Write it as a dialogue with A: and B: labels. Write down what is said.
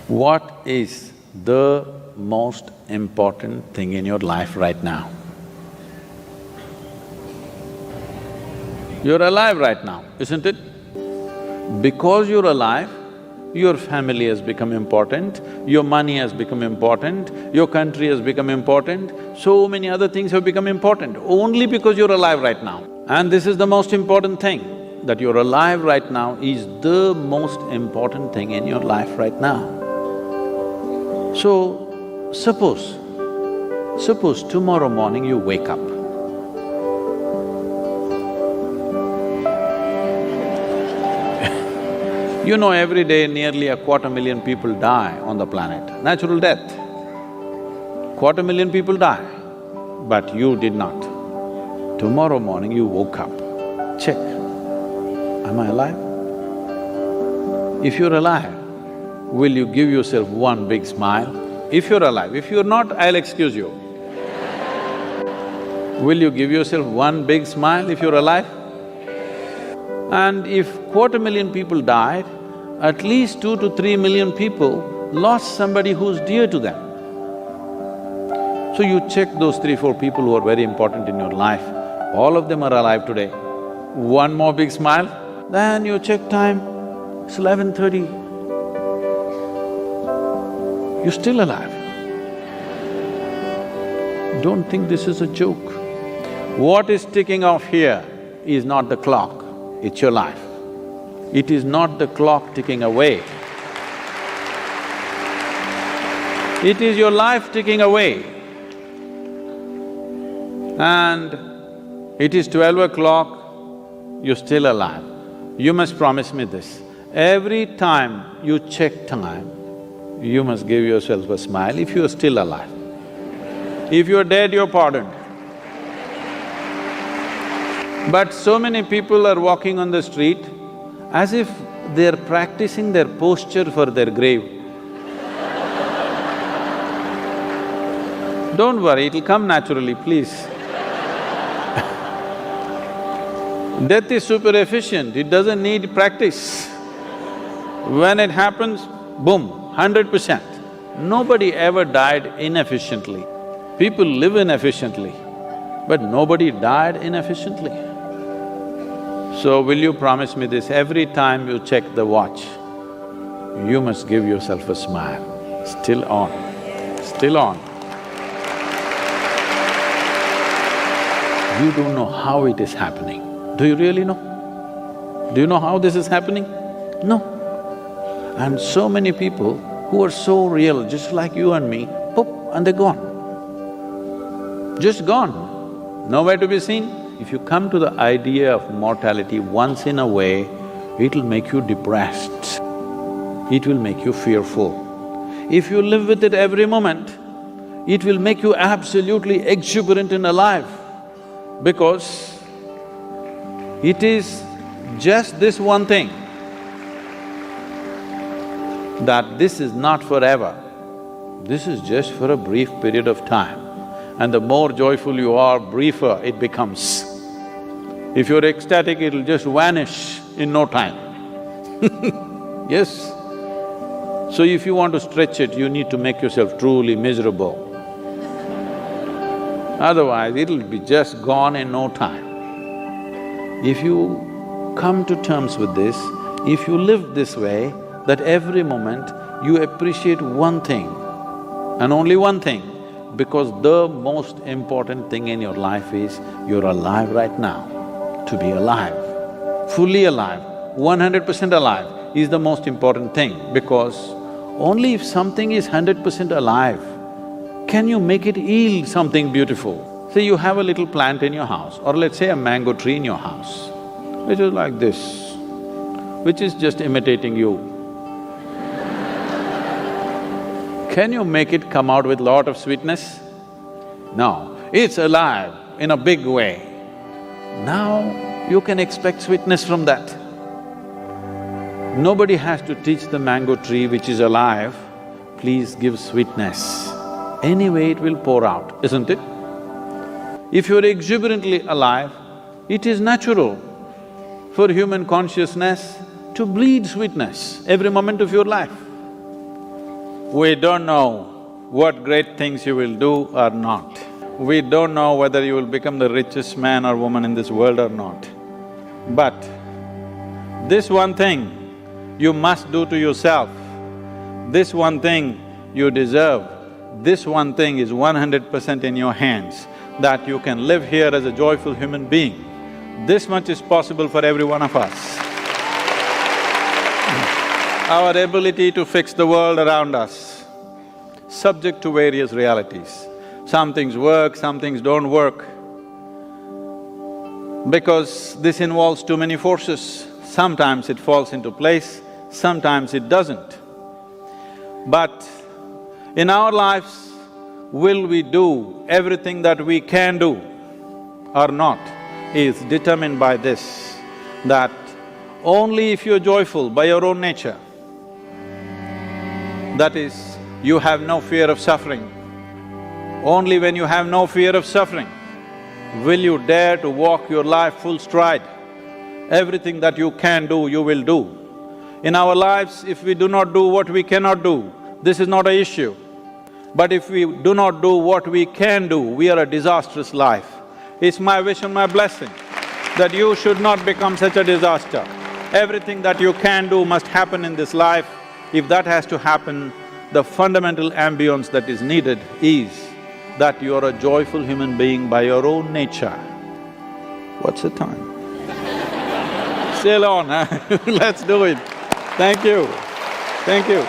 A: What is the most important thing in your life right now? You're alive right now, isn't it? Because you're alive, your family has become important, your money has become important, your country has become important, so many other things have become important only because you're alive right now. And this is the most important thing, that you're alive right now is the most important thing in your life right now. So, suppose tomorrow morning you wake up. You know, every day nearly 250,000 people die on the planet, natural death. 250,000 people die, but you did not. Tomorrow morning you woke up, check, am I alive? If you're alive, will you give yourself one big smile? If you're alive, if you're not, I'll excuse you. Will you give yourself one big smile if you're alive? And if 250,000 people died, at least 2 to 3 million people lost somebody who's dear to them. So you check those 3-4 people who are very important in your life, all of them are alive today. One more big smile, then you check time, it's 11:30. You're still alive. Don't think this is a joke. What is ticking off here is not the clock, it's your life. It is not the clock ticking away. It is your life ticking away. And it is 12 o'clock, you're still alive. You must promise me this, every time you check time, you must give yourself a smile if you are still alive. If you're dead, you're pardoned. But so many people are walking on the street as if they're practicing their posture for their grave. Don't worry, it'll come naturally, please. Death is super efficient, it doesn't need practice. When it happens, boom, 100%. Nobody ever died inefficiently. People live inefficiently, but nobody died inefficiently. So will you promise me this, every time you check the watch, you must give yourself a smile, still on, still on. You don't know how it is happening. Do you really know? Do you know how this is happening? No. And so many people who are so real, just like you and me, poof, and they're gone. Just gone, nowhere to be seen. If you come to the idea of mortality once in a way, it'll make you depressed, it will make you fearful. If you live with it every moment, it will make you absolutely exuberant and alive, because it is just this one thing, that this is not forever, this is just for a brief period of time. And the more joyful you are, briefer it becomes. If you're ecstatic, it'll just vanish in no time. Yes. So if you want to stretch it, you need to make yourself truly miserable. Otherwise, it'll be just gone in no time. If you come to terms with this, if you live this way, that every moment you appreciate one thing and only one thing, because the most important thing in your life is you're alive right now. To be alive, fully alive, 100% alive is the most important thing, because only if something is 100% alive, can you make it yield something beautiful. Say you have a little plant in your house, or let's say a mango tree in your house, which is like this, which is just imitating you. Can you make it come out with lot of sweetness? No, it's alive in a big way. Now you can expect sweetness from that. Nobody has to teach the mango tree which is alive, please give sweetness. Anyway it will pour out, isn't it? If you're exuberantly alive, it is natural for human consciousness to bleed sweetness every moment of your life. We don't know what great things you will do or not. We don't know whether you will become the richest man or woman in this world or not. But this one thing you must do to yourself, this one thing you deserve, this one thing is 100% in your hands, that you can live here as a joyful human being. This much is possible for every one of us. Our ability to fix the world around us, subject to various realities. Some things work, some things don't work. Because this involves too many forces, sometimes it falls into place, sometimes it doesn't. But in our lives, will we do everything that we can do or not is determined by this, that only if you're joyful by your own nature, that is, you have no fear of suffering, only when you have no fear of suffering will you dare to walk your life full stride. Everything that you can do, you will do. In our lives, if we do not do what we cannot do, this is not an issue. But if we do not do what we can do, we are a disastrous life. It's my wish and my blessing that you should not become such a disaster. Everything that you can do must happen in this life. If that has to happen, the fundamental ambience that is needed is that you are a joyful human being by your own nature. What's the time? Sail on, huh? Let's do it. Thank you. Thank you.